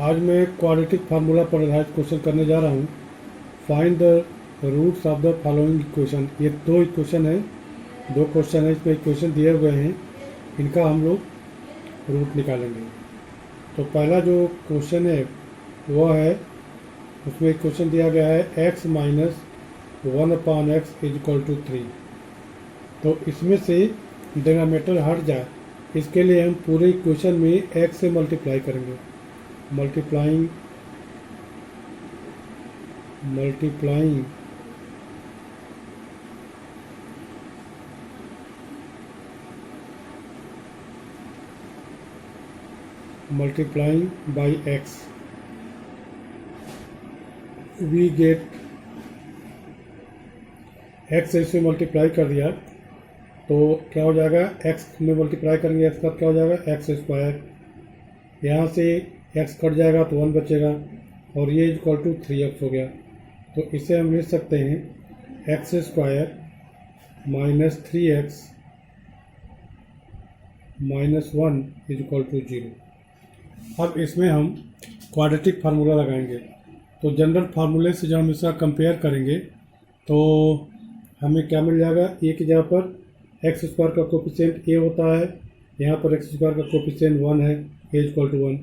आज मैं quadratic formula पर आधारित क्वेश्चन करने जा रहा हूँ। Find the roots of the following equation. ये दो क्वेश्चन है, इसमें इक्वेशन दिए हुए हैं, इनका हम लोग रूट निकालेंगे। तो पहला जो क्वेश्चन है वह है, उसमें क्वेश्चन दिया गया है x minus 1/x is equal to 3। तो इसमें से डिनोमिनेटर हट जाए, इसके लिए हम पूरे इक्वेशन में x से मल्टीप्लाई करेंगे। Multiplying by x we get x से इसमें मल्टीप्लाई कर दिया तो क्या हो जाएगा, x में मल्टीप्लाई करेंगे x का क्या हो जाएगा एक्स स्क्वायर। यहाँ से x कट जाएगा तो 1 बचेगा और ये इक्वल टू 3x हो गया। तो इसे हम लिख सकते हैं x square minus 3x minus 1 is equal to 0। अब इसमें हम क्वाड्रेटिक फार्मूला लगाएंगे। तो जनरल फार्मूले से जब हम इसका कंपेयर करेंगे तो हमें क्या मिल जाएगा, ए की जगह पर एक्स स्क्वायर का कोफिशिएंट ए होता है, यहाँ पर एक्स स्क्वायर का कोफिशिएंट 1 है, ए इक्वल टू 1।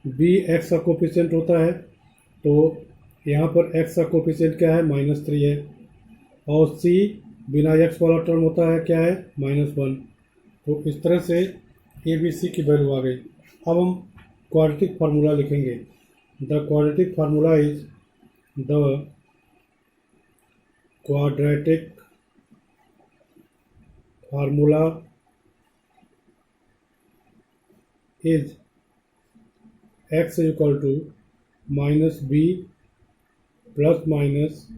बी एक्स का कोफिशिएंट होता है, तो यहाँ पर एक्स का कोफिशिएंट क्या है, -3 है। और सी बिना एक्स वाला टर्म होता है, क्या है, -1। तो इस तरह से ए बी सी की वैल्यू आ गई। अब हम क्वाड्रेटिक फार्मूला लिखेंगे। The quadratic formula is the quadratic formula is x equal to minus B plus minus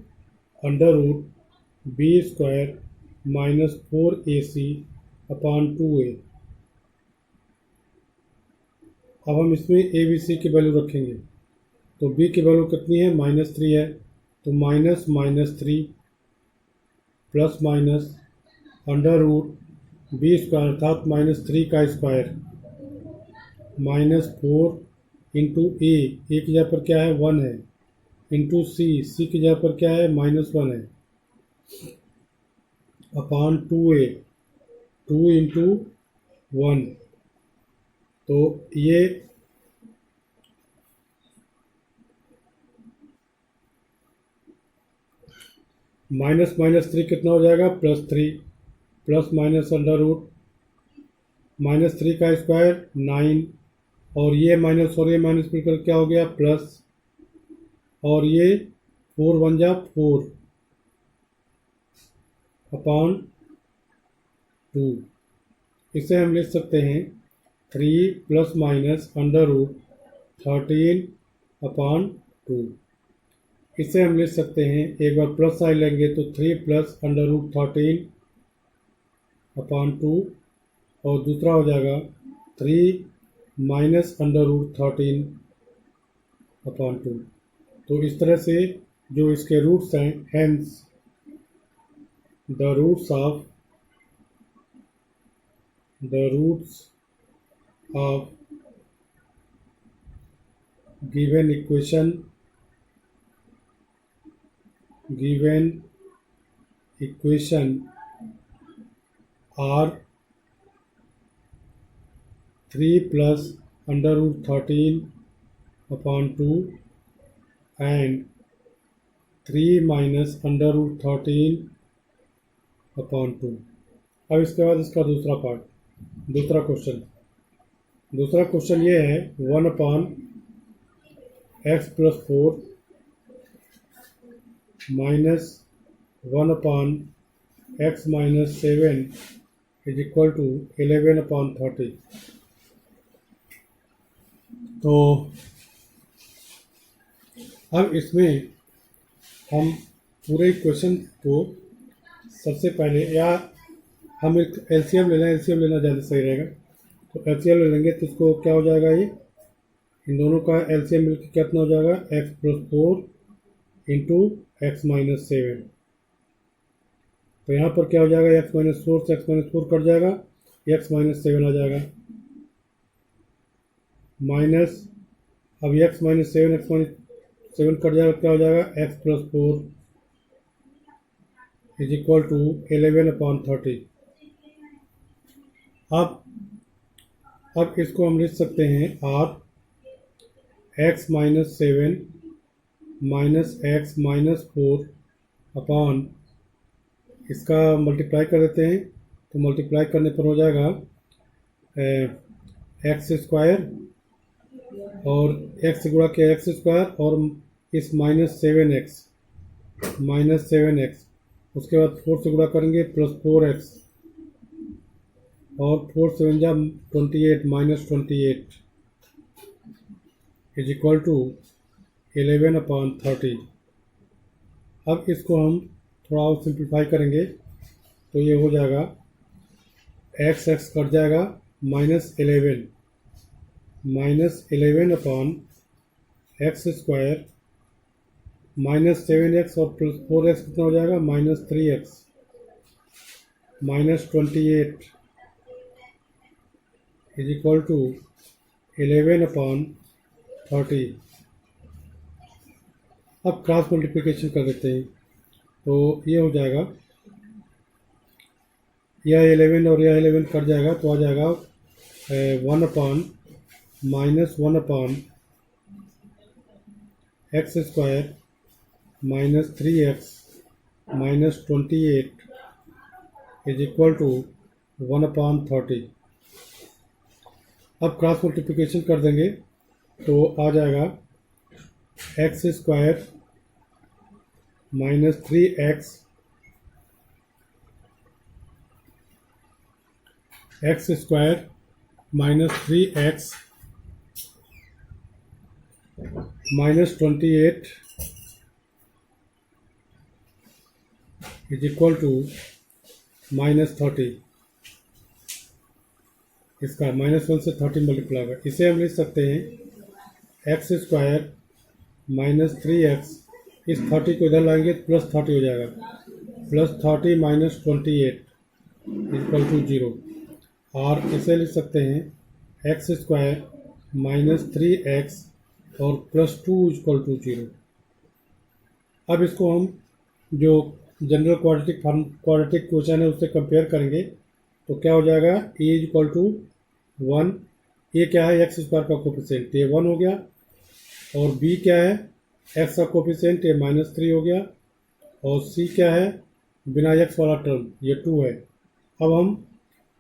under root B square minus 4ac upon 2a। अब हम इसमें ए बी सी की value रखेंगे। तो b की वैल्यू कितनी है, -3 है, तो minus -3 plus minus under root B square अर्थात -3 का स्क्वायर -4 इंटू ए की जगह पर क्या है 1 है, इंटू सी की जगह पर क्या है -1 है, अपॉन 2a 2 इंटू 1। तो ये -3 कितना हो जाएगा, +3 प्लस माइनस अंडर रूट -3 का स्क्वायर 9 और ये माइनस और ये माइनस मिलकर क्या हो गया प्लस, और ये 4 बन जा 4 अपॉन 2। इसे हम लिख सकते हैं 3 plus minus under root 13 upon 2। इसे हम लिख सकते हैं, एक बार प्लस साइन लेंगे तो 3 प्लस अंडर रूट 13 अपॉन 2 और दूसरा हो जाएगा 3 माइनस अंडर रूट 13 अपॉन 2। तो इस तरह से जो इसके रूट्स हैं, hence the roots of given equation are 3 plus under root 13 upon 2 and 3 minus under root 13 upon 2। अब इसके बाद इसका दूसरा क्वेश्चन ये है 1/x plus 4 minus 1/x minus 7 is equal to 11/30। तो अब इसमें हम पूरे क्वेश्चन को सबसे पहले, या हम एक एलसीएम लेना ज़्यादा सही रहेगा। तो एलसीएम ले लेंगे तो इसको क्या हो जाएगा, ये इन दोनों का एलसीएम मिलकर कितना हो जाएगा, x plus 4 into x minus 7। तो यहाँ पर क्या हो जाएगा, x माइनस 4 से x माइनस 4 कट जाएगा, x माइनस 7 आ जाएगा, माइनस अब एक्स माइनस सेवन कट जाएगा, क्या हो जाएगा, x plus 4 is equal to 11/30। अब इसको हम लिख सकते हैं or x minus 7 minus x minus 4 upon, इसका मल्टीप्लाई कर देते हैं, तो मल्टीप्लाई करने पर हो जाएगा एक्स स्क्वायर और एक्स गुणा के एक्स स्क्वायर और इस माइनस सेवन एक्स उसके बाद 4 से गुणा करेंगे प्लस 4x और 4 7 जा 28 माइनस 28 इज इक्वल टू 11/30। अब इसको हम थोड़ा और सिंप्लीफाई करेंगे तो ये हो जाएगा एक्स कट जाएगा, minus 11 upon x square minus 7x और प्लस 4x कितना हो जाएगा, minus 3x minus 28 is equal to 11/30। अब क्रॉस मल्टीप्लिकेशन कर देते हैं तो ये हो जाएगा, यह 11 और यह 11 कट जाएगा तो आ जाएगा 1 upon minus 1 upon x square minus 3x minus 28 is equal to 1/30। अब क्रॉस मल्टीप्लिकेशन कर देंगे तो आ जाएगा x square minus 3x x square minus 3x minus 28 is equal to minus 30। इसका -1 से 30 मल्टीप्लाई होगा, इसे हम लिख सकते हैं एक्स स्क्वायर माइनस 3x, इस 30 को इधर लाएंगे तो प्लस 30 हो जाएगा, प्लस 30 माइनस 28 इक्वल टू 0। और इसे लिख सकते हैं एक्स स्क्वायर माइनस 3x और प्लस 2 इक्वल टू 0। अब इसको हम जो जनरल क्वाड्रेटिक क्वेश्चन है उससे कंपेयर करेंगे तो क्या हो जाएगा, ए इज इक्वल टू 1, ए क्या है, एक्स स्क्वायर का कोफिशिएंट, ये 1 हो गया, और बी क्या है, एक्स का कोफिशिएंट, ये -3 हो गया, और सी क्या है, बिना एक्स वाला टर्म, ये 2 है। अब हम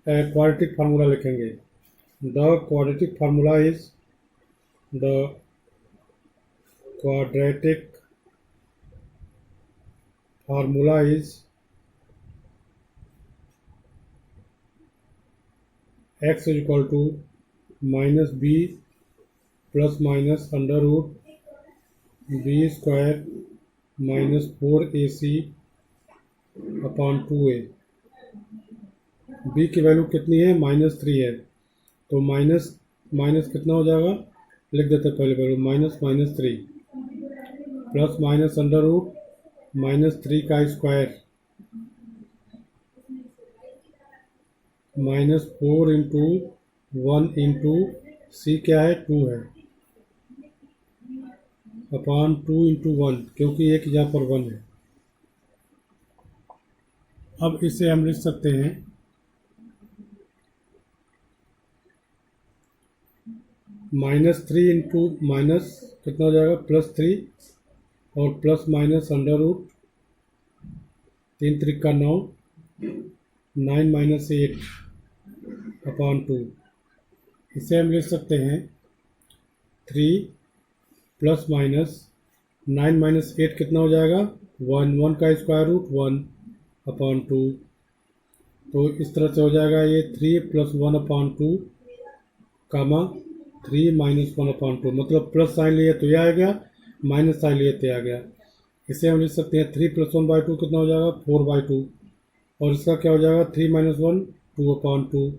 क्वाड्रेटिक फार्मूला लिखेंगे, the quadratic formula is the quadratic formula is x is equal to minus b plus minus under root b square minus 4ac upon 2a। b की वैल्यू कितनी है, -3 है, तो माइनस कितना हो जाएगा, लिख देते पहले value, -3 plus minus under root -3 का स्क्वायर -4 इंटू 1 इंटू सी क्या है, 2 है, अपॉन 2 इंटू 1 क्योंकि एक यहाँ पर 1 है। अब इसे हम लिख सकते हैं -3 इंटू माइनस कितना हो जाएगा, +3 और प्लस माइनस अंडर रूट 3 त्रिका 9 9 - 8 अपॉन 2। इसे हम लिख सकते हैं 3 प्लस माइनस 9 - 8 कितना हो जाएगा, 1 का स्क्वायर रूट 1 अपॉन 2। तो इस तरह से हो जाएगा ये 3 + 1 अपॉन 2 कामा 3 - 1 अपॉन 2, मतलब प्लस साइन लिए तो यह आ गया, माइनस साइन लिए तो आ गया। इसे हम लिख सकते हैं 3 + 1/2 कितना हो जाएगा, 4/2, और इसका क्या हो जाएगा, 3 - 1 2 अपॉन 2,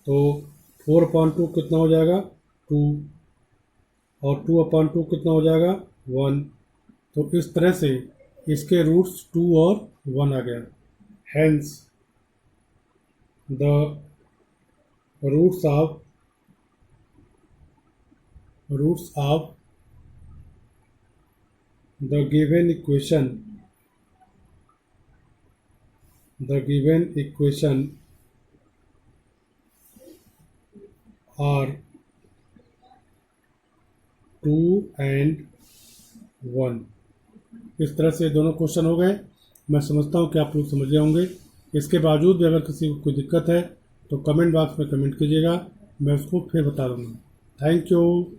तो 4 अपॉन 2 कितना हो जाएगा, 2, और 2 अपॉन 2 कितना हो जाएगा, 1। तो इस तरह से इसके रूट्स 2 और 1 आ गया। Hence the roots of roots of the given equation are 2 and 1। इस तरह से दोनों क्वेश्चन हो गए। मैं समझता हूँ कि आप लोग समझ गए होंगे। इसके बावजूद भी अगर किसी को कोई दिक्कत है तो कमेंट बॉक्स में कमेंट कीजिएगा, मैं उसको फिर बता दूँगा। Thank you.